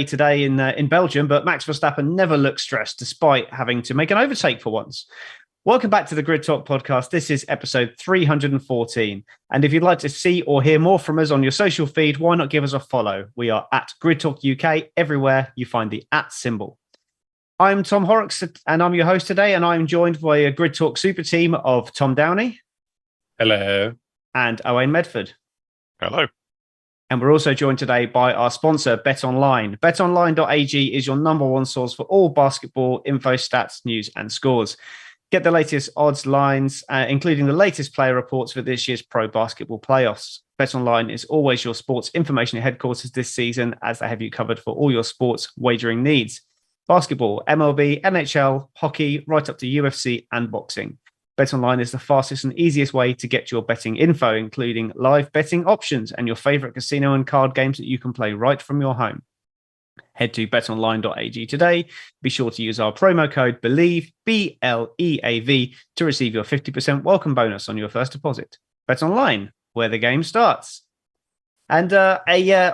today in Belgium, but Max Verstappen never looks stressed despite having to make an overtake for once. Welcome back to the Grid Talk podcast. This is episode 314. And if you'd like to see or hear more from us on your social feed, why not give us a follow? We are at Grid Talk UK everywhere you find the @ symbol. I'm Tom Horrox and I'm your host today, and I'm joined by a Grid Talk super team of Tom Downey. Hello. And Owain Medford. Hello. And we're also joined today by our sponsor, BetOnline. BetOnline.ag is your number one source for all basketball info, stats, news, and scores. Get the latest odds, lines, including the latest player reports for this year's pro basketball playoffs. BetOnline is always your sports information headquarters this season, as they have you covered for all your sports wagering needs. Basketball, MLB, NHL, hockey, right up to UFC and boxing. BetOnline is the fastest and easiest way to get your betting info, including live betting options and your favorite casino and card games that you can play right from your home. Head to betonline.ag today. Be sure to use our promo code BELIEVE, BLEAV, to receive your 50% welcome bonus on your first deposit. BetOnline, where the game starts. And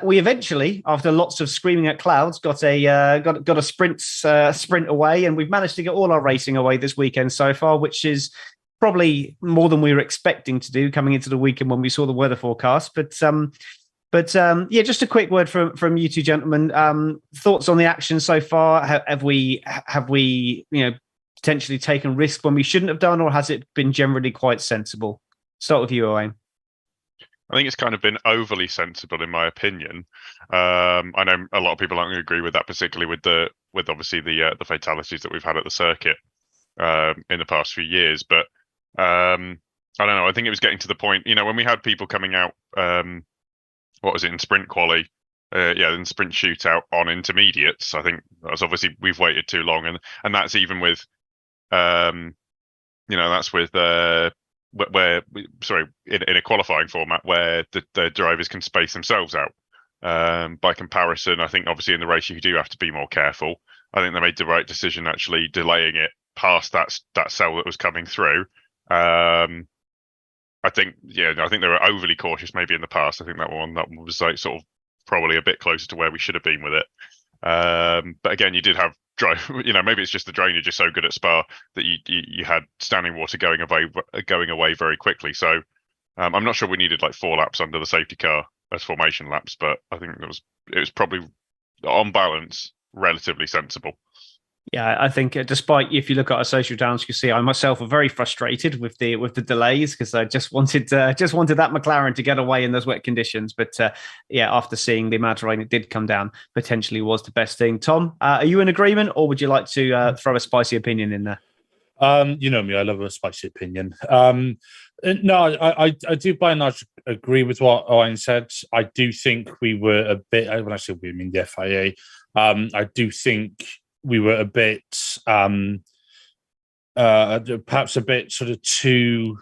we eventually, after lots of screaming at clouds, got a sprint away, and we've managed to get all our racing away this weekend so far, which is probably more than we were expecting to do coming into the weekend when we saw the weather forecast. But just a quick word from you two gentlemen. Thoughts on the action so far? Have we potentially taken risks when we shouldn't have done, or has it been generally quite sensible? Start with you, Owain. I think it's kind of been overly sensible, in my opinion. I know a lot of people aren't going to agree with that, particularly with obviously the fatalities that we've had at the circuit in the past few years. But I don't know. I think it was getting to the point, when we had people coming out. What was it in sprint quali? In sprint shootout on intermediates. I think that's obviously we've waited too long, and that's even with, that's with. In a qualifying format where the drivers can space themselves out. By comparison, I think obviously in the race you do have to be more careful. I think they made the right decision actually delaying it past that cell that was coming through. I think they were overly cautious maybe in the past. I think that one was like sort of probably a bit closer to where we should have been with it. But again, you did have maybe it's just the drainage is so good at Spa that you had standing water going away very quickly. So I'm not sure we needed like 4 laps under the safety car as formation laps, but I think it was probably on balance relatively sensible. Yeah, I think despite, if you look at our social channels, you can see I myself are very frustrated with the delays, because I just wanted that McLaren to get away in those wet conditions. But after seeing the amount of rain it did come down, potentially was the best thing. Tom, are you in agreement, or would you like to throw a spicy opinion in there? You know me, I love a spicy opinion. No, I do by and large agree with what Owain said. I do think we were a bit, when I say we, I mean the FIA. I do think we were a bit, perhaps a bit sort of too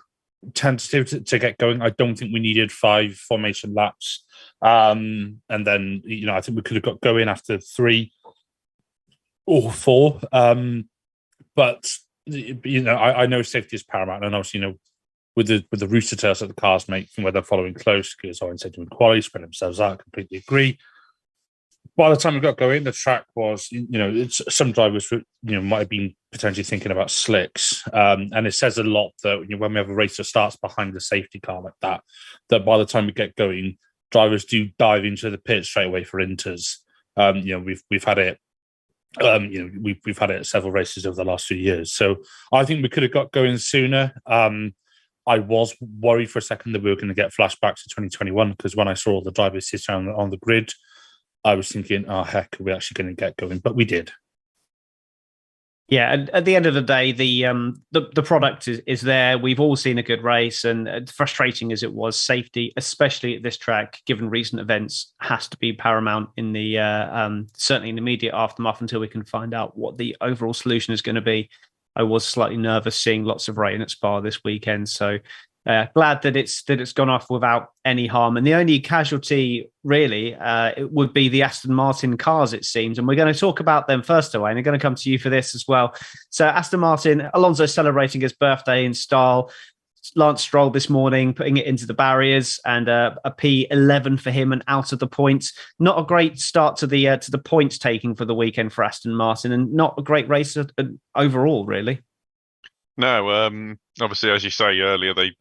tentative to get going. I don't think we needed 5 formation laps. And then, I think we could have got going after 3 or 4. But, I know safety is paramount. And obviously, with the rooster tails that the cars make, where they're following close, because Owen said doing quality, spread themselves out, completely agree. By the time we got going, the track was, some drivers, might have been potentially thinking about slicks. And it says a lot that when we have a race that starts behind the safety car like that by the time we get going, drivers do dive into the pit straight away for inters. We've had it. We've had it at several races over the last few years. So I think we could have got going sooner. I was worried for a second that we were going to get flashbacks to 2021, because when I saw all the drivers sitting on the grid, I was thinking, oh, heck, are we actually going to get going? But we did. Yeah, and at the end of the day, the product is there. We've all seen a good race, and frustrating as it was, safety, especially at this track, given recent events, has to be paramount in the certainly in the immediate aftermath until we can find out what the overall solution is going to be. I was slightly nervous seeing lots of rain at Spa this weekend, so glad that it's gone off without any harm. And the only casualty, really, it would be the Aston Martin cars, it seems. And we're going to talk about them first, Owain. I'm going to come to you for this as well. So Aston Martin, Alonso celebrating his birthday in style. Lance Stroll this morning, putting it into the barriers, and a P11 for him and out of the points. Not a great start to the points taking for the weekend for Aston Martin, and not a great race overall, really. No, obviously, as you say earlier, they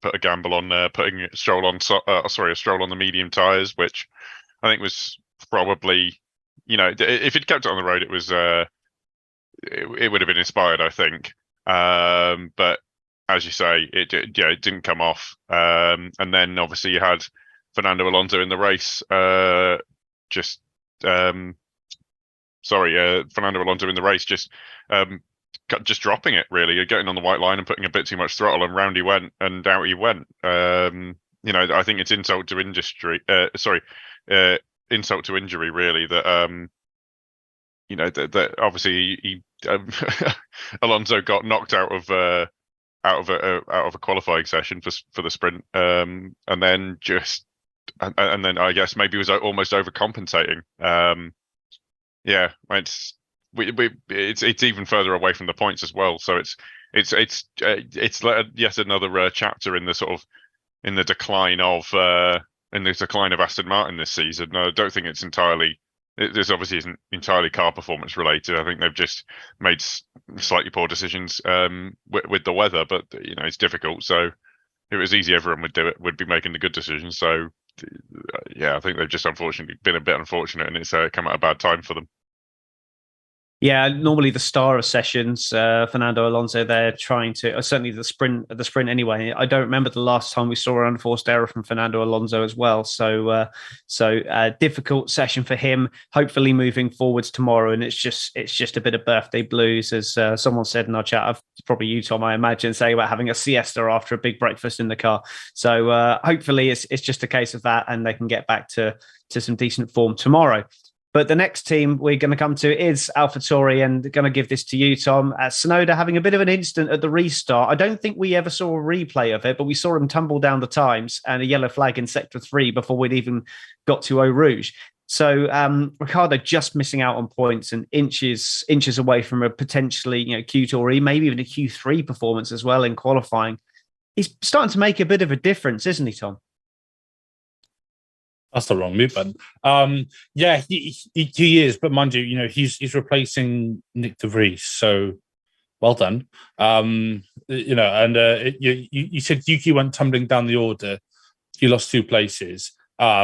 put a gamble on putting a Stroll on the medium tyres, which I think was probably, if he'd kept it on the road, it was it would have been inspired, I think. But as you say, it didn't come off. And then obviously you had Fernando Alonso in the race, Fernando Alonso in the race, just dropping it, really, getting on the white line and putting a bit too much throttle, and round he went and out he went. I think it's insult to injury, really, that that obviously he Alonso got knocked out of a qualifying session for the sprint, and then I guess maybe he was almost overcompensating. It's even further away from the points as well. So it's yet another chapter in the sort of in the decline of Aston Martin this season. I don't think it's entirely. This obviously isn't entirely car performance related. I think they've just made slightly poor decisions with the weather, but it's difficult. So if it was easy, everyone would do it. Would be making the good decisions. So I think they've just unfortunately been a bit unfortunate, and it's come at a bad time for them. Yeah, normally the star of sessions, Fernando Alonso, they're trying to, certainly the sprint anyway. I don't remember the last time we saw an unforced error from Fernando Alonso as well. So difficult session for him, hopefully moving forwards tomorrow. And it's just a bit of birthday blues, as someone said in our chat. Probably you, Tom, I imagine, saying about having a siesta after a big breakfast in the car. So hopefully it's just a case of that, and they can get back to some decent form tomorrow. But the next team we're going to come to is AlphaTauri, and going to give this to you, Tom. Tsunoda having a bit of an incident at the restart. I don't think we ever saw a replay of it, but we saw him tumble down the times and a yellow flag in Sector 3 before we'd even got to Eau Rouge. So Ricciardo just missing out on points and inches away from a potentially Q2 or maybe even a Q3 performance as well in qualifying. He's starting to make a bit of a difference, isn't he, Tom? That's the wrong move, but he is. But mind you, he's replacing Nick de Vries, so well done. You said Yuki went tumbling down the order. He lost 2 places. Which I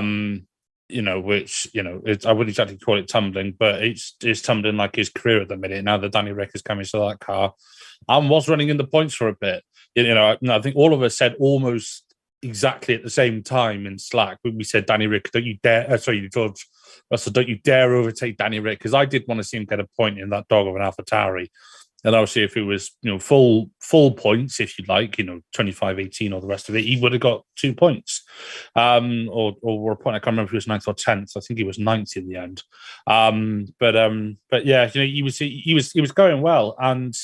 wouldn't exactly call it tumbling, but it's tumbling like his career at the minute. Now that Danny Rick is coming to that car, and was running in the points for a bit. I think all of us said almost exactly at the same time in Slack when we said, Danny Rick, don't you dare, George Russell, don't you dare overtake Danny Rick, because I did want to see him get a point in that dog of an AlphaTauri. And obviously if it was full points, if you like, 25-18 or the rest of it, he would have got 2 points, or a point. I can't remember if he was 9th or 10th. I think he was 9th in the end. But yeah, he was going well, and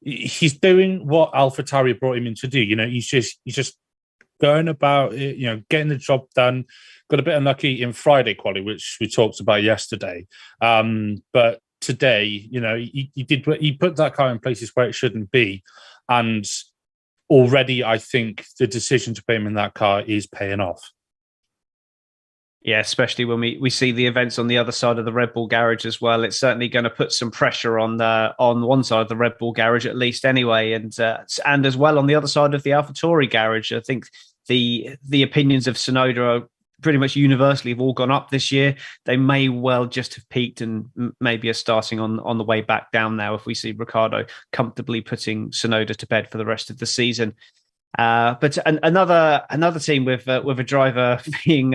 he's doing what AlphaTauri brought him in to do. He's just going about it, getting the job done. Got a bit unlucky in Friday quali, which we talked about yesterday. But today, he put that car in places where it shouldn't be. And already I think the decision to put him in that car is paying off. Yeah, especially when we see the events on the other side of the Red Bull garage as well. It's certainly going to put some pressure on one side of the Red Bull garage, at least anyway, and as well on the other side of the AlphaTauri garage. I think the opinions of Tsunoda are pretty much universally have all gone up this year. They may well just have peaked and maybe are starting on the way back down now, if we see Ricciardo comfortably putting Tsunoda to bed for the rest of the season. But another team with a driver being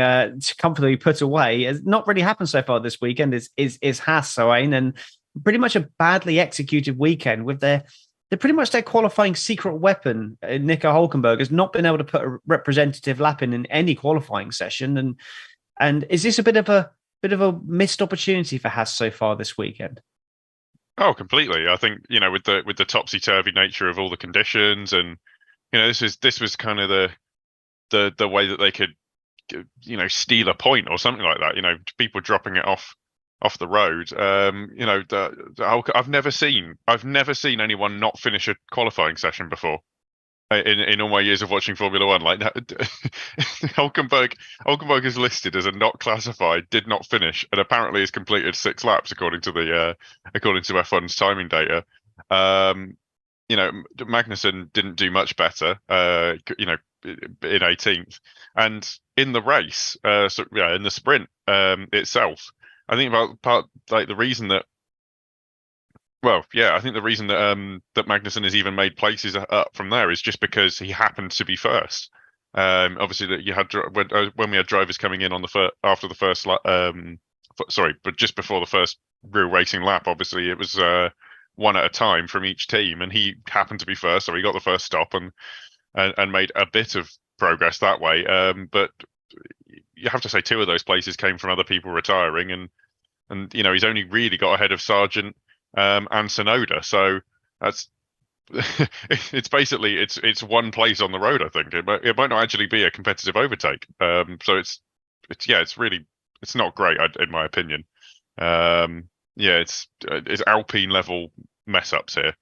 comfortably put away has not really happened so far this weekend is Haas, Owain, and pretty much a badly executed weekend with their qualifying secret weapon. Nico Hülkenberg has not been able to put a representative lap in any qualifying session, and is this a bit of a missed opportunity for Haas so far this weekend? Oh, completely. I think with the topsy turvy nature of all the conditions, and this was kind of the way that they could steal a point or something like that. People dropping it off the road. I've never seen anyone not finish a qualifying session before. in all my years of watching Formula One. Like Hulkenberg is listed as a not classified, did not finish, and apparently has completed 6 laps according to F1's timing data. Magnussen didn't do much better. In 18th, and in the race, in the sprint itself, I think the reason that. Well, yeah, I think the reason that that Magnussen has even made places up from there is just because he happened to be first. Obviously, that you had when we had drivers coming in on after the first but just before the first real racing lap. Obviously, it was one at a time from each team, and he happened to be first, so he got the first stop and made a bit of progress that way. But you have to say 2 of those places came from other people retiring, and he's only really got ahead of Sargent and Sonoda, so that's it's basically it's one place on the road. I think it might not actually be a competitive overtake. So it's not great in my opinion. It's Alpine level mess ups here.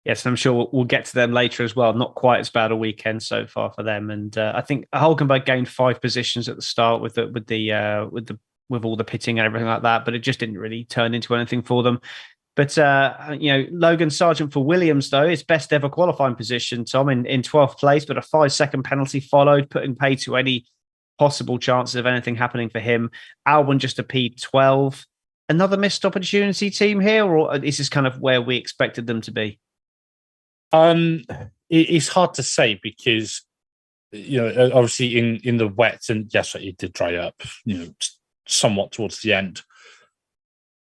Yes, I'm sure we'll get to them later as well. Not quite as bad a weekend so far for them, and I think Hulkenberg gained 5 positions at the start with all the pitting and everything like that, but it just didn't really turn into anything for them. But Logan Sargent for Williams, though, his best ever qualifying position, Tom, in 12th place, but a 5-second penalty followed, putting pay to any possible chances of anything happening for him. Albon just a P12. Another missed opportunity team here, or is this kind of where we expected them to be? It's hard to say because obviously in the wet, and yes, it did dry up, somewhat towards the end.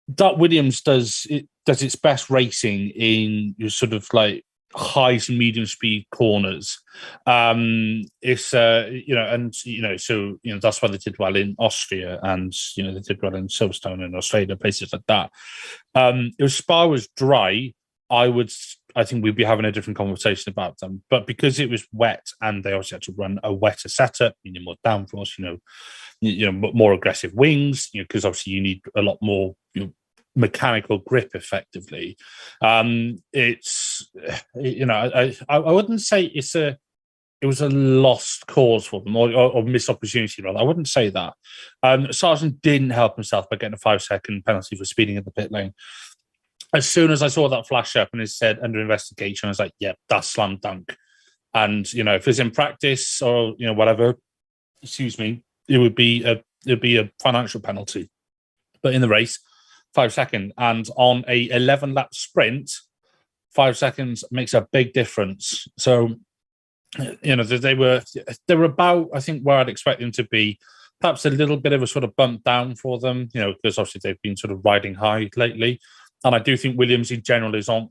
That Williams does its best racing in your sort of like high and medium speed corners. It's so that's why they did well in Austria, and they did well in Silverstone in Australia, places like that. If Spa was dry, I think we'd be having a different conversation about them. But because it was wet and they also had to run a wetter setup, meaning more downforce, more aggressive wings, because obviously you need a lot more mechanical grip effectively. It's I wouldn't say it was a lost cause for them or missed opportunity rather. I wouldn't say that. Sargent didn't help himself by getting a 5-second penalty for speeding in the pit lane. As soon as I saw that flash up and it said under investigation, I was like, yeah, that's slam dunk. And, if it's in practice or, whatever, it would be a financial penalty. But in the race, 5 seconds. And on a 11-lap sprint, 5 seconds makes a big difference. So, they were about, I think, where I'd expect them to be. Perhaps a little bit of a sort of bump down for them, because obviously they've been sort of riding high lately. And I do think Williams in general is on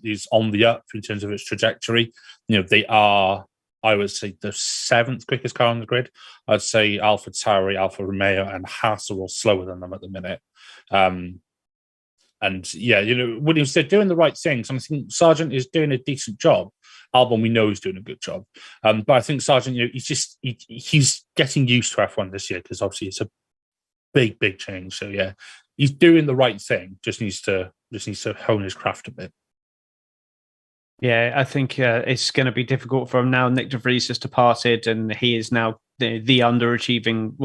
the up in terms of its trajectory. They are, I would say, the 7th quickest car on the grid. I'd say Alpha Tauri, Alfa Romeo, and Haas are all slower than them at the minute. Williams, they're doing the right things. And I think Sargent is doing a decent job. Albon, we know, is doing a good job. But I think Sargent, he's getting used to F1 this year because obviously it's a big, big change. So yeah, he's doing the right thing. Just needs to hone his craft a bit. Yeah, I think it's going to be difficult for him now. Nick de Vries has departed, and he is now the underachieving,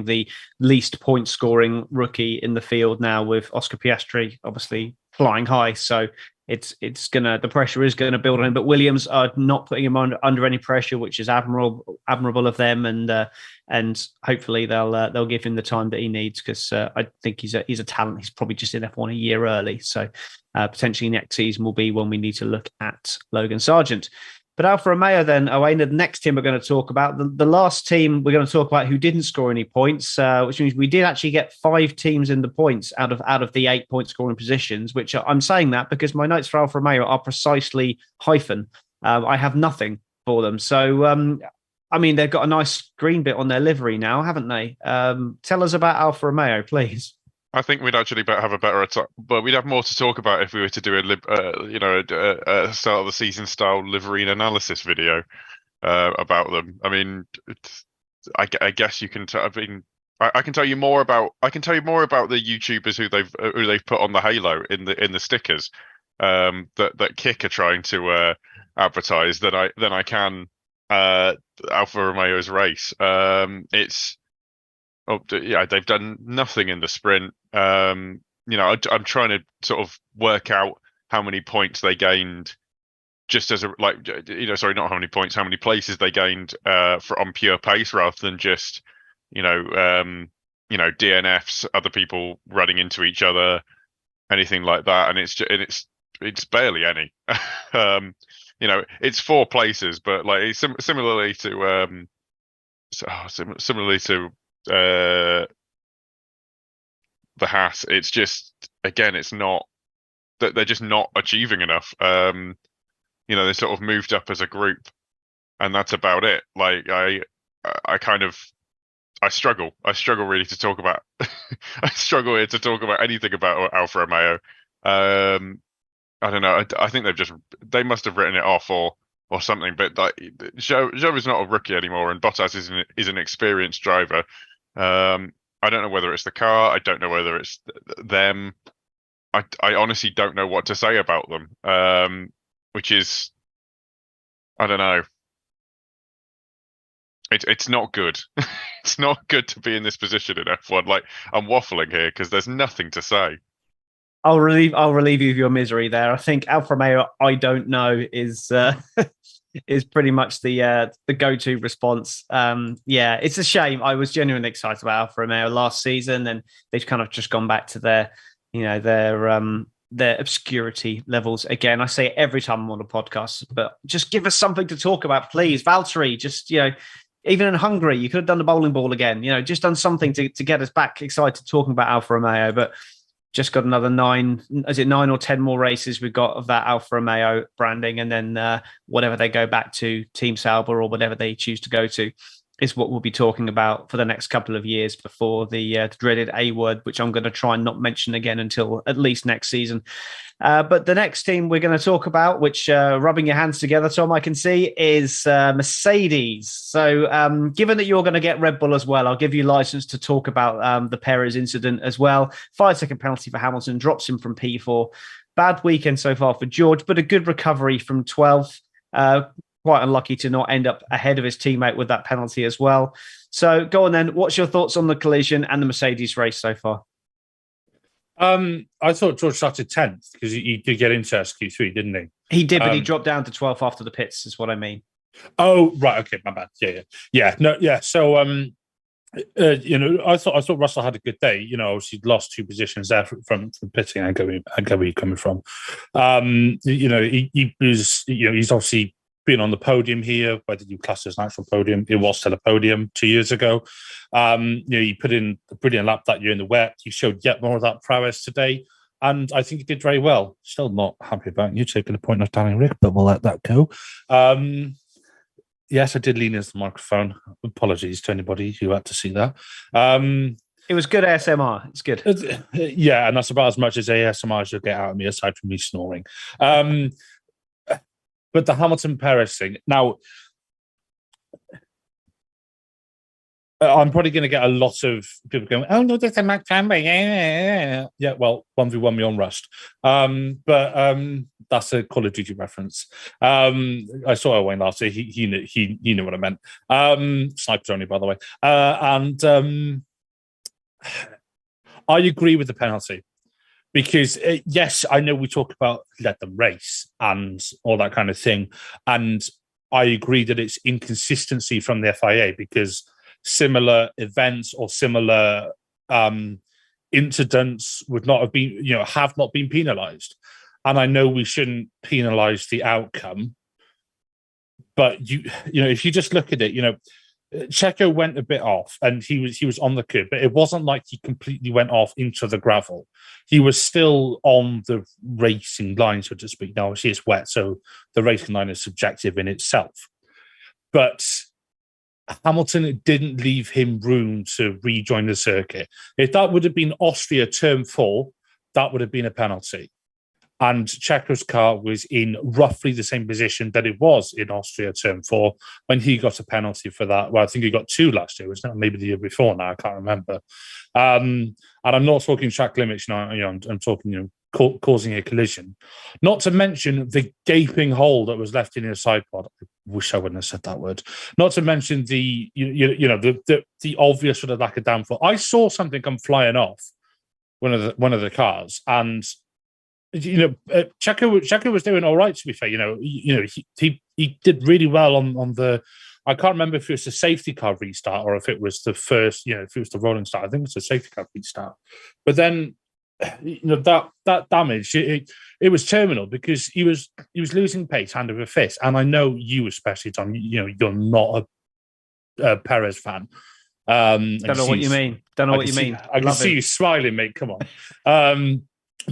the least point scoring rookie in the field now, with Oscar Piastri obviously flying high. So the pressure is going to build on him. But Williams are not putting him under any pressure, which is admirable of them, and hopefully they'll give him the time that he needs, because I think he's a talent. He's probably just in F1 a year early, so potentially next season will be when we need to look at Logan Sargent. But Alfa Romeo then, Owain, the next team we're going to talk about, the last team we're going to talk about who didn't score any points, which means we did actually get 5 teams in the points out of the 8 point scoring positions, which I'm saying that because my notes for Alfa Romeo are precisely hyphen. I have nothing for them. So, they've got a nice green bit on their livery now, haven't they? Tell us about Alfa Romeo, please. I think we'd actually have a better attack, but we'd have more to talk about if we were to do a start of the season style livery and analysis video about them. I mean, I guess you can. I can tell you more about. I can tell you more about the YouTubers who they've put on the halo in the stickers that Kick are trying to advertised than I can Alfa Romeo's race. They've done nothing in the sprint. I'm trying to sort of work out how many points they gained just as sorry, not how many points, how many places they gained on pure pace rather than just DNFs, other people running into each other, anything like that. And it's barely any. It's 4 places, but like similarly to the Haas, it's just, again, it's not that they're just not achieving enough. They sort of moved up as a group, and that's about it. Like I struggle really to talk about. I struggle here to talk about anything about Alfa Romeo. I don't know. I think they must have written it off or something. But like, Zhou is not a rookie anymore, and Bottas is an experienced driver. I don't know whether it's the car. I don't know whether it's them. I honestly don't know what to say about them. Which is, I don't know. It's not good. It's not good to be in this position in F1. Like, I'm waffling here because there's nothing to say. I'll relieve you of your misery there. I think Alfa Romeo, I don't know, is is pretty much the go-to response. It's a shame. I was genuinely excited about Alfa Romeo last season, and they've kind of just gone back to their obscurity levels again. I say it every time I'm on a podcast, but just give us something to talk about, please. Valtteri, just, even in Hungary, you could have done the bowling ball again, just done something to get us back excited talking about Alfa Romeo, but just got another 9 or 10 more races we've got of that Alfa Romeo branding, and then whatever they go back to, Team Sauber or whatever they choose to go to, is what we'll be talking about for the next couple of years before the dreaded A word, which I'm going to try and not mention again until at least next season. But the next team we're going to talk about, which rubbing your hands together, Tom, I can see, is Mercedes. So given that you're going to get Red Bull as well, I'll give you license to talk about the Perez incident as well. 5-second penalty for Hamilton, drops him from P4. Bad weekend so far for George, but a good recovery from 12th. Quite unlucky to not end up ahead of his teammate with that penalty as well. So go on then. What's your thoughts on the collision and the Mercedes race so far? I thought George started 10th because he did get into SQ3, didn't he? He did, but he dropped down to 12th after the pits, is what I mean. Oh, right. Okay, my bad. Yeah. No, yeah. So, I thought Russell had a good day. Obviously lost 2 positions there from pitting. I get where you're coming from. He was, he's obviously been on the podium here. Whether you class it as an actual podium, it was still a podium 2 years ago. He put in a brilliant lap that year in the wet. He showed yet more of that prowess today, and I think he did very well. Still not happy about you taking the point of Danny Rick, but we'll let that go. Yes, I did lean into the microphone. Apologies to anybody who had to see that. It was good ASMR. It's good. Yeah, and that's about as much as ASMR as you'll get out of me, aside from me snoring. But the Hamilton Perez thing. Now, I'm probably going to get a lot of people going, "Oh no, that's a Mac Chamber." Yeah. Well, 1v1 me on Rust. But that's a Call of Duty reference. I saw Owain last year. He knew what I meant. Snipers only, by the way. And I agree with the penalty. Because, yes, I know we talk about let them race and all that kind of thing. And I agree that it's inconsistency from the FIA because similar events or similar incidents would not have been, have not been penalised. And I know we shouldn't penalise the outcome. But, if you just look at it, Checo went a bit off and he was on the curb, but it wasn't like he completely went off into the gravel. He was still on the racing line, so to speak. Now, obviously, it's wet, so the racing line is subjective in itself. But Hamilton didn't leave him room to rejoin the circuit. If that would have been Austria Turn 4, that would have been a penalty. And Checo's car was in roughly the same position that it was in Austria Turn 4 when he got a penalty for that. Well, I think he got 2 last year, wasn't it? Maybe the year before now, I can't remember. And I'm not talking track limits now. I'm talking causing a collision. Not to mention the gaping hole that was left in his side pod. I wish I wouldn't have said that word. Not to mention the obvious sort of lack of downforce. I saw something come flying off one of the cars, and Checo was doing all right, to be fair. He did really well on the. I can't remember if it was the safety car restart or if it was the first. If it was the rolling start. I think it was the safety car restart. But then, that damage it was terminal because he was losing pace hand over fist. And I know you, especially Tom. You're not a Perez fan. Don't know what you mean. I can see you smiling, mate. Come on.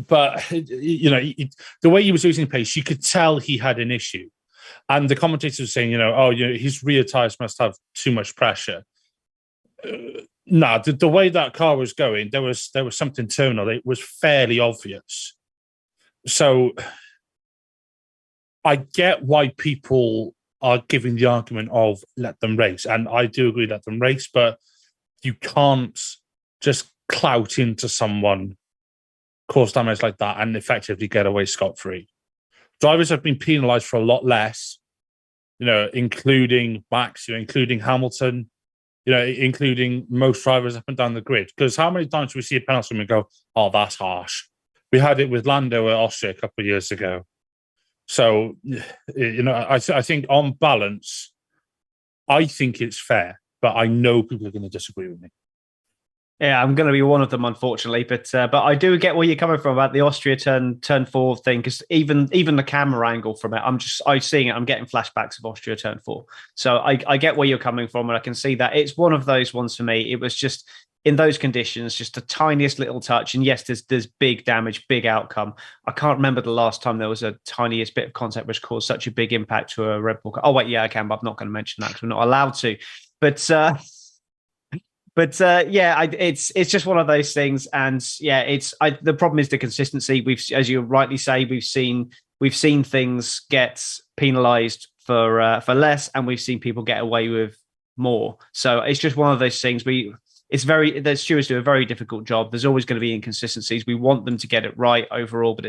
But the way he was losing pace, you could tell he had an issue. And the commentators were saying, his rear tires must have too much pressure. The way that car was going, there was something terminal. It was fairly obvious. So I get why people are giving the argument of let them race. And I do agree, let them race, but you can't just clout into someone, cause damage like that, and effectively get away scot-free. Drivers have been penalised for a lot less, including Max, including Hamilton, including most drivers up and down the grid. Because how many times do we see a penalty and we go, oh, that's harsh? We had it with Lando at Austria a couple of years ago. So, I think on balance, I think it's fair, but I know people are going to disagree with me. Yeah, I'm going to be one of them, unfortunately, but I do get where you're coming from about the Austria turn 4 thing, because even the camera angle from it, I'm seeing it. I'm getting flashbacks of Austria turn 4, so I get where you're coming from, and I can see that it's one of those ones for me. It was just in those conditions, just the tiniest little touch, and yes, there's big damage, big outcome. I can't remember the last time there was a tiniest bit of contact which caused such a big impact to a Red Bull car. Oh wait, yeah, I can, but I'm not going to mention that because we're not allowed to. But it's just one of those things, and the problem is the consistency. As you rightly say, we've seen things get penalised for less, and we've seen people get away with more. So it's just one of those things. The stewards do a very difficult job. There's always going to be inconsistencies. We want them to get it right overall, but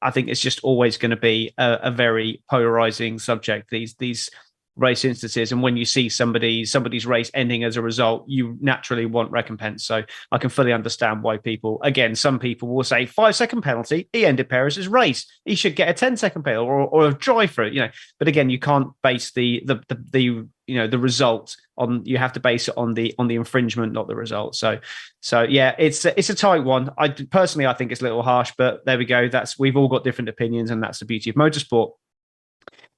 I think it's just always going to be a very polarising subject. These race instances, and when you see somebody's race ending as a result, you naturally want recompense. So I can fully understand why some people will say 5-second penalty, he ended Perez's race, he should get a 10-second penalty or a drive for it, but again, you can't base the result on, you have to base it on the infringement, not the result. So yeah, it's a tight one. I personally think it's a little harsh, but there we go. We've all got different opinions, and that's the beauty of motorsport.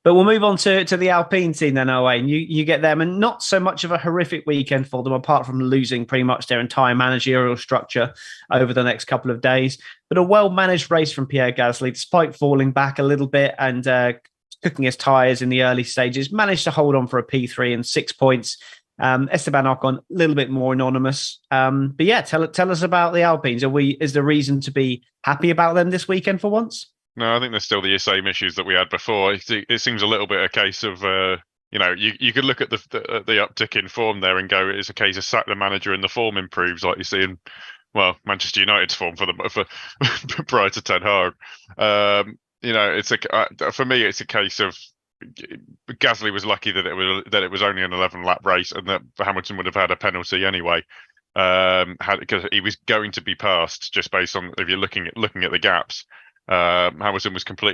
But we'll move on to the Alpine team then, Owain. You get them, and not so much of a horrific weekend for them, apart from losing pretty much their entire managerial structure over the next couple of days. But a well-managed race from Pierre Gasly, despite falling back a little bit and cooking his tyres in the early stages, managed to hold on for a P3 and 6 points. Esteban Ocon, a little bit more anonymous. But yeah, tell us about the Alpines. Is there reason to be happy about them this weekend for once? No, I think there's still the same issues that we had before. It seems a little bit a case of, you could look at the uptick in form there and go, it's a case of sack the manager and the form improves, like you see in, Manchester United's form for prior to Ten Hag. For me, it's a case of Gasly was lucky that it was only an 11-lap race, and that Hamilton would have had a penalty anyway. Because he was going to be passed just based on, if you're looking at the gaps. Hamilton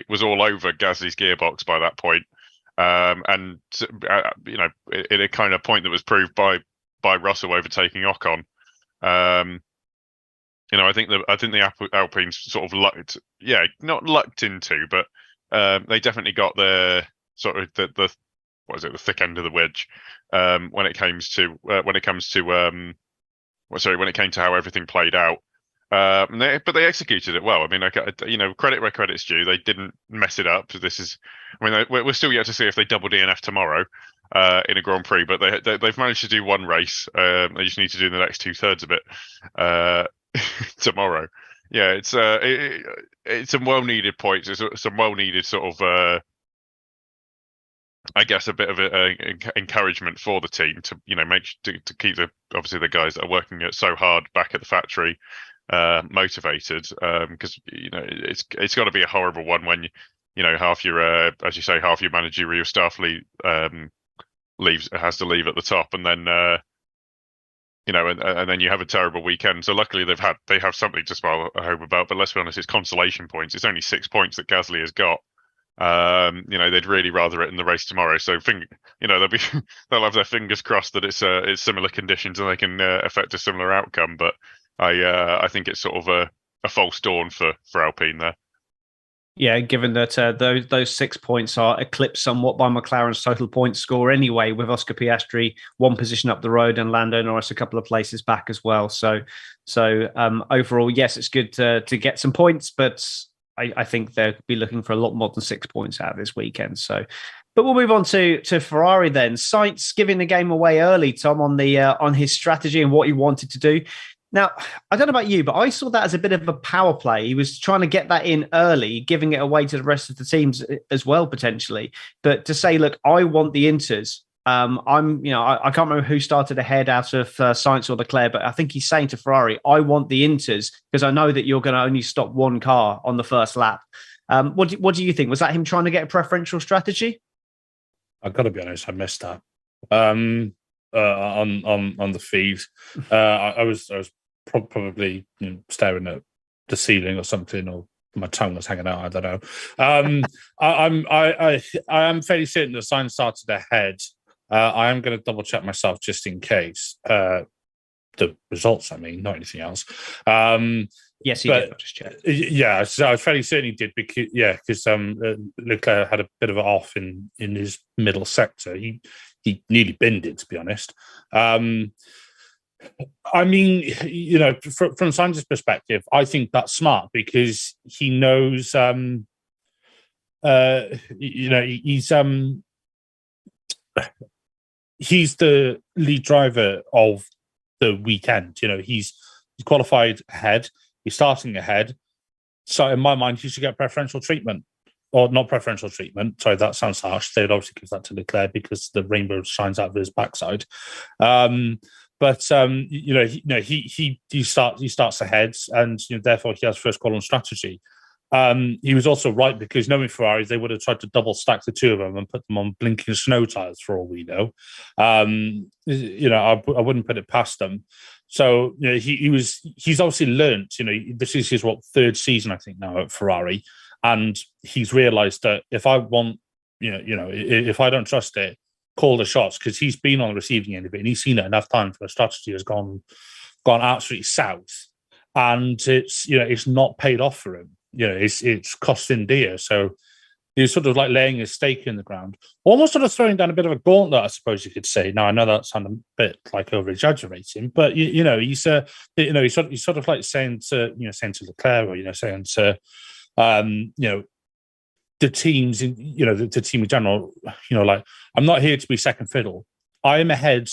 was all over Gasly's gearbox by that point, in a kind of point that was proved by Russell overtaking Ocon. I think the Alpines sort of not lucked into, but they definitely got the sort of the thick end of the wedge when it came to how everything played out. But they executed it well. I mean, credit where credit's due. They didn't mess it up. We're still yet to see if they double DNF tomorrow in a Grand Prix, but they've managed to do one race. They just need to do the next 2/3 of it tomorrow. Yeah, it's some well-needed points. It's some well-needed sort of, I guess, a bit of encouragement for the team to keep the guys that are working it so hard back at the factory. motivated, because it's got to be a horrible one when half your as you say, half your managerial staff has to leave at the top, and then and then you have a terrible weekend. So luckily they have something to smile home about. But let's be honest, it's consolation points. It's only 6 points that Gasly has got. They'd really rather it in the race tomorrow. So they'll have their fingers crossed that it's similar conditions and they can affect a similar outcome. But I think it's sort of a false dawn for Alpine there. Yeah, given that those 6 points are eclipsed somewhat by McLaren's total points score anyway, with Oscar Piastri one position up the road and Lando Norris a couple of places back as well. So overall, yes, it's good to get some points, but I think they'll be looking for a lot more than 6 points out of this weekend. So, but we'll move on to Ferrari then. Sainz giving the game away early, Tom, on his strategy and what he wanted to do. Now, I don't know about you, but I saw that as a bit of a power play. He was trying to get that in early, giving it away to the rest of the teams as well, potentially. But to say, look, I want the Inters. I can't remember who started ahead out of Sainz or Leclerc, but I think he's saying to Ferrari, I want the Inters because I know that you're going to only stop one car on the first lap. What do you think? Was that him trying to get a preferential strategy? I've got to be honest, I missed that on the feed. I was probably staring at the ceiling or something, or my tongue was hanging out. I don't know. I am fairly certain the Sainz started ahead. I am going to double check myself just in case. The results, I mean, not anything else. Yes, he did. I'll just check. Yeah, so I was fairly certain he did because Leclerc had a bit of an off in his middle sector. He nearly binned it, to be honest. I mean, from Sainz's perspective, I think that's smart because he knows, he's the lead driver of the weekend. He's qualified ahead. He's starting ahead. So in my mind, he should get preferential treatment. Or not preferential treatment. Sorry, that sounds harsh. They'd obviously give that to Leclerc because the rainbow shines out of his backside. But he starts ahead, and therefore he has first call on strategy. He was also right because knowing Ferrari, they would have tried to double stack the two of them and put them on blinking snow tires for all we know. I wouldn't put it past them. So he's obviously learnt. This is his third season I think now at Ferrari, and he's realised that if I want, if I don't trust it, call the shots, because he's been on the receiving end of it and he's seen it enough times where strategy has gone absolutely south, and it's not paid off for him. It's cost him dear. So he's sort of like laying his stake in the ground, almost sort of throwing down a bit of a gauntlet, I suppose you could say. Now I know that sounds a bit like over exaggerating, but he's sort of like saying to Leclerc, or saying to the teams in the team in general, like, I'm not here to be second fiddle. I am ahead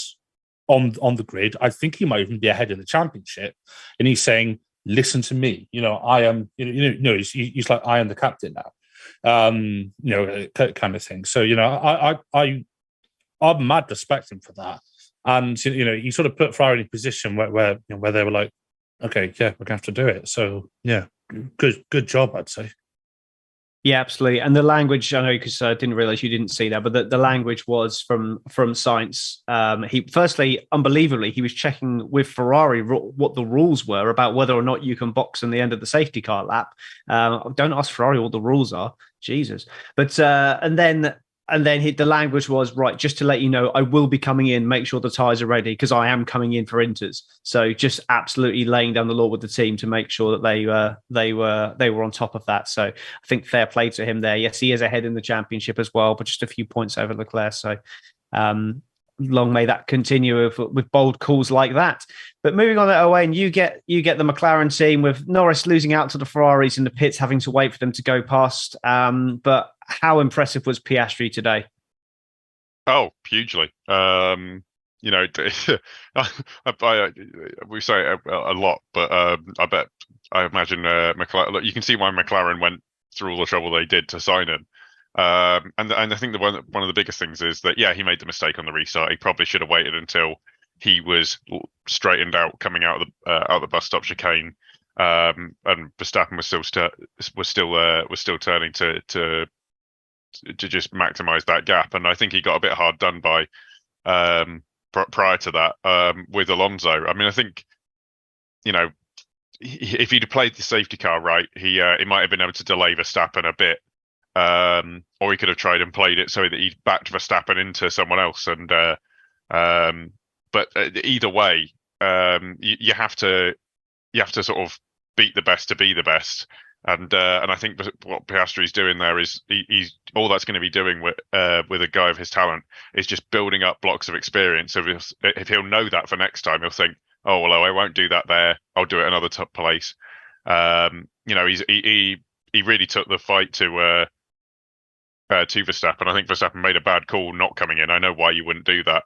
on the grid. I think he might even be ahead in the championship, and he's saying, listen to me. I am. He's like, I am the captain now. Kind of thing. So I'm mad respect him for that, and he sort of put Ferrari in a position where they were like, okay, yeah, we're gonna have to do it. So yeah, good job, I'd say. Yeah, absolutely. And the language, I know, because I didn't realize you didn't see that, but the language was from Sainz. He firstly, unbelievably, he was checking with Ferrari what the rules were about whether or not you can box in the end of the safety car lap. Don't ask Ferrari what the rules are, Jesus. But and then the language was, right, just to let you know, I will be coming in, make sure the tyres are ready, because I am coming in for Inters. So just absolutely laying down the law with the team to make sure that they were on top of that. So I think fair play to him there. Yes, he is ahead in the championship as well, but just a few points over Leclerc. So long may that continue with bold calls like that. But moving on to Owain, you get the McLaren team with Norris losing out to the Ferraris in the pits, having to wait for them to go past. But how impressive was Piastri today? Oh, hugely. We say it a lot, but I imagine McLaren. Look, you can see why McLaren went through all the trouble they did to sign him. And I think one of the biggest things is that, yeah, he made the mistake on the restart. He probably should have waited until he was straightened out coming out of the bus stop chicane. and Verstappen was still turning to just maximise that gap. And I think he got a bit hard done by prior to that with Alonso. I mean, I think, you know, if he'd played the safety car right, he might have been able to delay Verstappen a bit, or he could have tried and played it so that he backed Verstappen into someone else. And but either way, you have to sort of beat the best to be the best. And I think what Piastri's doing there is he's all that's going to be doing with a guy of his talent is just building up blocks of experience. So if he'll know that for next time, he'll think, oh well, I won't do that there. I'll do it another top place. You know, he really took the fight to Verstappen. I think Verstappen made a bad call not coming in. I know why you wouldn't do that.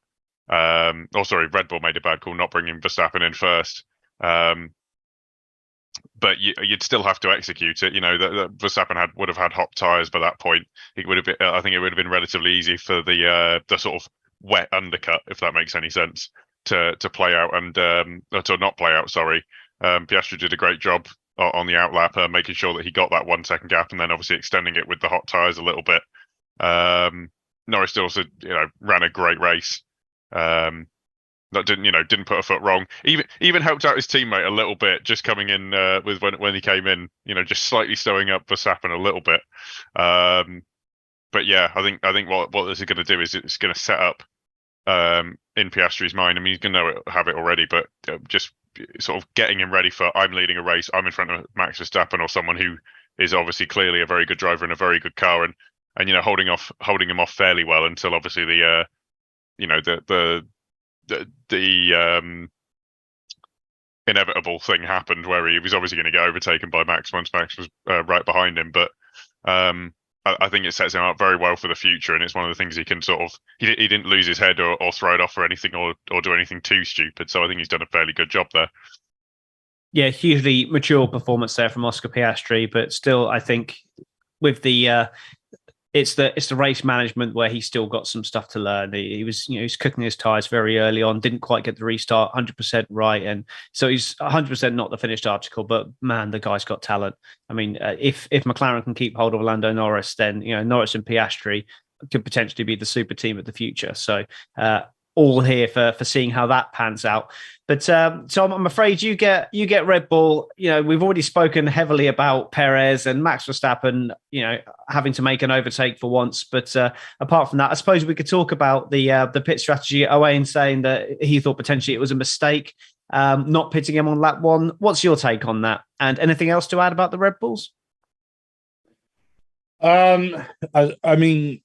Red Bull made a bad call not bringing Verstappen in first. But you'd still have to execute it. You know, that Verstappen would have had hot tires by that point. It would have been, I think it would have been relatively easy for the sort of wet undercut, if that makes any sense, to play out and to not play out. Sorry, Piastri did a great job on the outlap, making sure that he got that 1 second gap, and then obviously extending it with the hot tires a little bit. Norris also, ran a great race. That didn't put a foot wrong. Even helped out his teammate a little bit, just coming in with when he came in. Just slightly slowing up Verstappen a little bit. But yeah, I think what this is going to do is it's going to set up in Piastri's mind. I mean, he's going to have it already, but just sort of getting him ready for, I'm leading a race, I'm in front of Max Verstappen or someone who is obviously clearly a very good driver and a very good car, and holding him off fairly well until obviously the inevitable thing happened where he was obviously going to get overtaken by Max once Max was right behind him. But I think it sets him up very well for the future, and it's one of the things he can sort of he didn't lose his head or throw it off or anything or do anything too stupid. So I think he's done a fairly good job there. Yeah, hugely mature performance there from Oscar Piastri, but still, I think with the it's the race management where he's still got some stuff to learn. He was he's cooking his tires very early on, didn't quite get the restart 100% right, and so he's 100% not the finished article. But man, the guy's got talent. I mean, if McLaren can keep hold of Lando Norris, then Norris and Piastri could potentially be the super team of the future. So all here for seeing how that pans out. But Tom, I'm afraid you get Red Bull. We've already spoken heavily about Perez and Max Verstappen, having to make an overtake for once. But apart from that, I suppose we could talk about the pit strategy. Owain saying that he thought potentially it was a mistake not pitting him on lap one. What's your take on that? And anything else to add about the Red Bulls? I mean.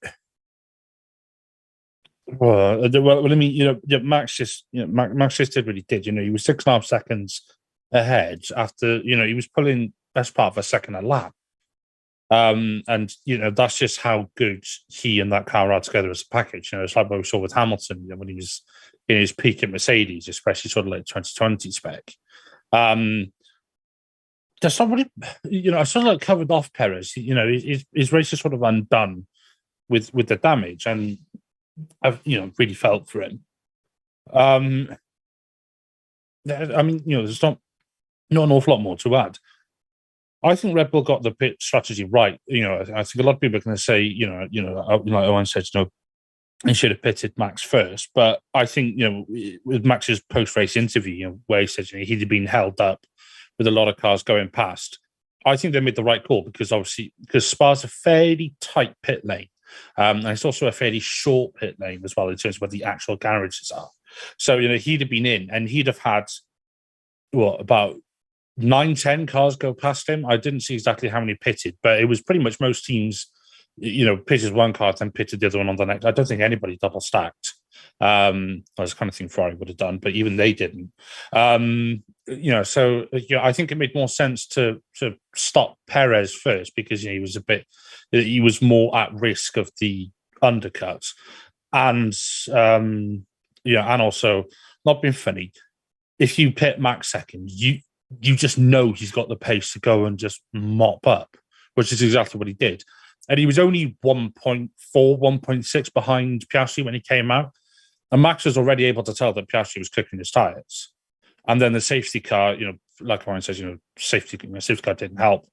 Well, I mean, Max just did what he did. He was 6.5 seconds ahead after, he was pulling best part of a second a lap. And, that's just how good he and that car are together as a package. It's like what we saw with Hamilton when he was in his peak at Mercedes, especially sort of like 2020 spec. There's somebody, I sort of like covered off Perez. His race is sort of undone with the damage, and I've really felt for him. I mean, there's not an awful lot more to add. I think Red Bull got the pit strategy right. I think a lot of people are going to say, like Owen said, he should have pitted Max first. But I think, with Max's post-race interview, where he said he'd have been held up with a lot of cars going past, I think they made the right call because Spa's a fairly tight pit lane. And it's also a fairly short pit lane as well in terms of where the actual garages are. So, he'd have been in and he'd have had, about 9-10 cars go past him. I didn't see exactly how many pitted, but it was pretty much most teams, pitted one car, then pitted the other one on the next. I don't think anybody double stacked. That was the kind of thing Ferrari would have done, but even they didn't. So I think it made more sense to stop Perez first because he was more at risk of the undercuts, and and also not being funny. If you pit Max second, you just know he's got the pace to go and just mop up, which is exactly what he did. And he was only 1.4, 1.6 behind Piastri when he came out. And Max was already able to tell that Piastri was cooking his tyres. And then the safety car, like Ryan says, safety car didn't help.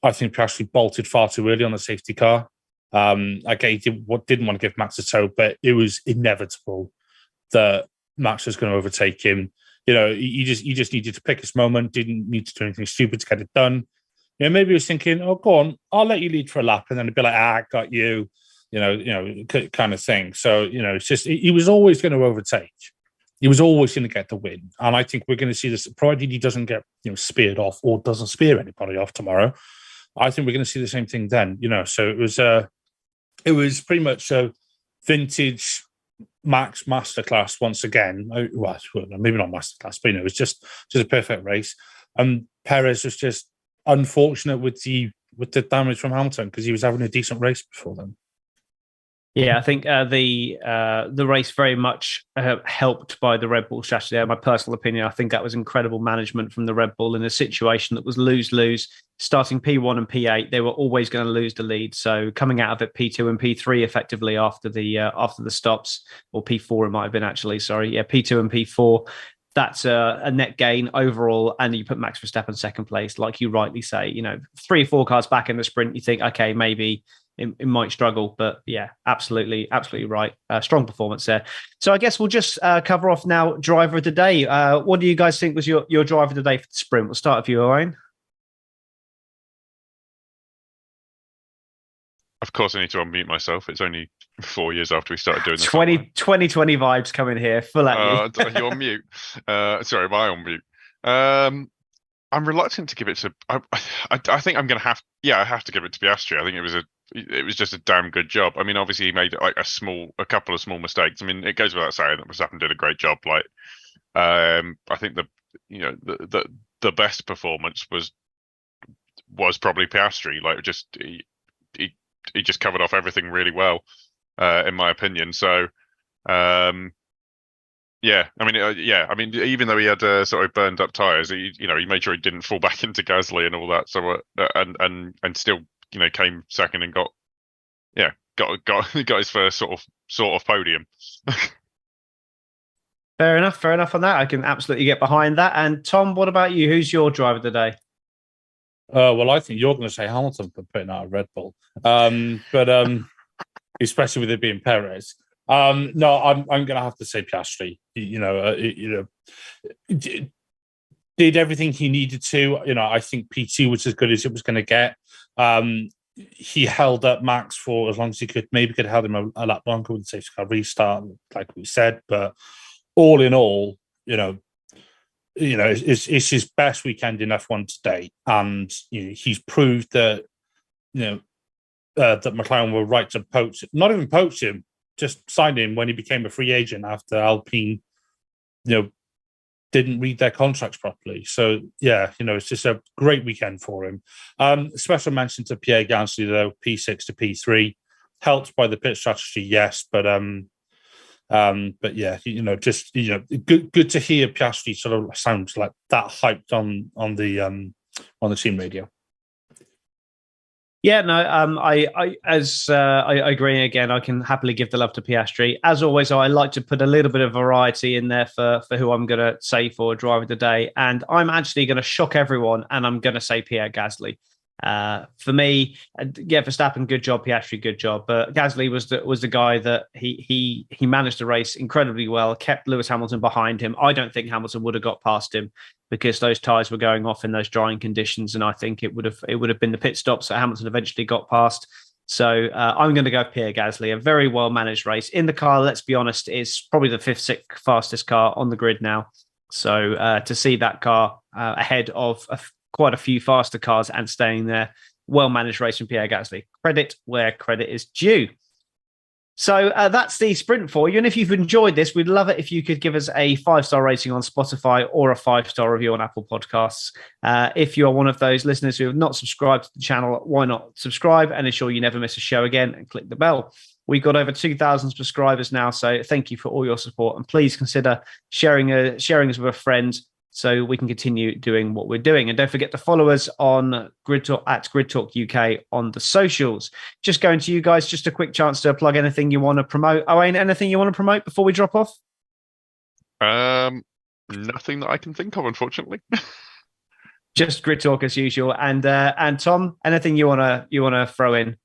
I think Piastri bolted far too early on the safety car. He didn't want to give Max a tow, but it was inevitable that Max was going to overtake him. He just needed to pick his moment, didn't need to do anything stupid to get it done. Maybe he was thinking, oh, go on, I'll let you lead for a lap, and then it'd be like, I got you, kind of thing. So, it's just, he was always going to overtake. He was always going to get the win. And I think we're going to see this, provided he doesn't get, speared off or doesn't spear anybody off tomorrow. I think we're going to see the same thing then, So it was pretty much a vintage Max masterclass once again. Well, maybe not masterclass, but it was just a perfect race. And Perez was just unfortunate with the damage from Hamilton because he was having a decent race before then. Yeah, I think the race very much helped by the Red Bull strategy. In my personal opinion, I think that was incredible management from the Red Bull in a situation that was lose-lose. Starting P1 and P8, they were always going to lose the lead. So coming out of it, P2 and P3 effectively after the stops, or P4 it might have been actually. Sorry, yeah, P2 and P4. That's a net gain overall, and you put Max Verstappen second place, like you rightly say. 3 or 4 cars back in the sprint, you think, okay, maybe it might struggle, but yeah, absolutely right. Strong performance there. So I guess we'll just cover off now driver of the day. What do you guys think was your driver of the day for the sprint? We'll start with you, Owain. Of course, I need to unmute myself. It's only 4 years after we started doing this. 2020 vibes coming here. Full at you. You're on mute. Sorry, am I on mute? I'm reluctant to give it to. I think I'm going to have. Yeah, I have to give it to Piastri. I think it was just a damn good job. I mean, obviously he made like a couple of small mistakes. I mean, it goes without saying that Verstappen did a great job. Like, I think the best performance was probably Piastri. Like, just he just covered off everything really well, in my opinion. So, yeah, I mean, even though he had sort of burned up tires, he made sure he didn't fall back into Gasly and all that. So, and still, came second and got his first sort of podium. Fair enough on that. I can absolutely get behind that. And Tom, what about you? Who's your driver of the day? Well, I think you're going to say Hamilton for putting out a Red Bull, but especially with it being Perez. No, I'm going to have to say Piastri. Did everything he needed to. I think P2 was as good as it was going to get. He held up Max for as long as he could. Maybe could have held him a lap longer with the safety car restart, like we said. But all in all, it's his best weekend in F1 today, and he's proved that that McLaren were right to not even poach him, just signed him when he became a free agent after Alpine, didn't read their contracts properly. So yeah, it's just a great weekend for him. Special mention to Pierre Gasly though, P6 to P3, helped by the pit strategy, yes, but yeah, good to hear Piastri sort of sounds like that hyped on the team radio. Yeah, no, I agree. Again, I can happily give the love to Piastri. As always, I like to put a little bit of variety in there for who I'm going to say for driver of the day, and I'm actually going to shock everyone, and I'm going to say Pierre Gasly. For me, yeah, Verstappen, good job. Piastri, good job. But Gasly was the guy that he managed the race incredibly well, kept Lewis Hamilton behind him. I don't think Hamilton would have got past him because those tyres were going off in those drying conditions, and I think it would have been the pit stops that Hamilton eventually got past. So I'm going to go Pierre Gasly. A very well managed race in the car. Let's be honest, is probably the 5th, 6th fastest car on the grid now. So to see that car ahead of quite a few faster cars and staying there. Well-managed race from Pierre Gasly. Credit where credit is due. So that's the sprint for you. And if you've enjoyed this, we'd love it if you could give us a 5-star rating on Spotify or a 5-star review on Apple Podcasts. If you are one of those listeners who have not subscribed to the channel, why not subscribe and ensure you never miss a show again and click the bell. We've got over 2,000 subscribers now, so thank you for all your support. And please consider sharing us with a friend so we can continue doing what we're doing. And don't forget to follow us on Grid Talk at Grid Talk UK on the socials. Just going to you guys, just a quick chance to plug anything you want to promote. Owain, anything you want to promote before we drop off? Nothing that I can think of, unfortunately. Just grid talk as usual. And Tom, anything you wanna throw in?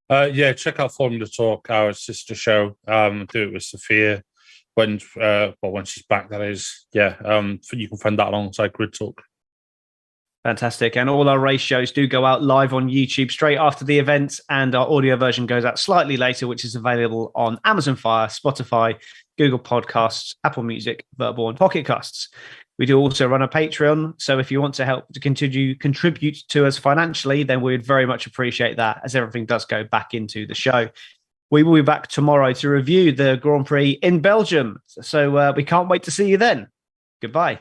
Yeah, check out Formula Talk, our sister show. Do it with Sophia when she's back. That is, yeah. You can find that alongside Grid Talk. Fantastic. And all our race shows do go out live on YouTube straight after the events, and our audio version goes out slightly later, which is available on Amazon Fire, Spotify, Google Podcasts, Apple Music, Verbal, and Pocket Casts. We do also run a Patreon, so if you want to help to contribute to us financially, then we would very much appreciate that, as everything does go back into the show. We will be back tomorrow to review the Grand Prix in Belgium, so we can't wait to see you then. Goodbye.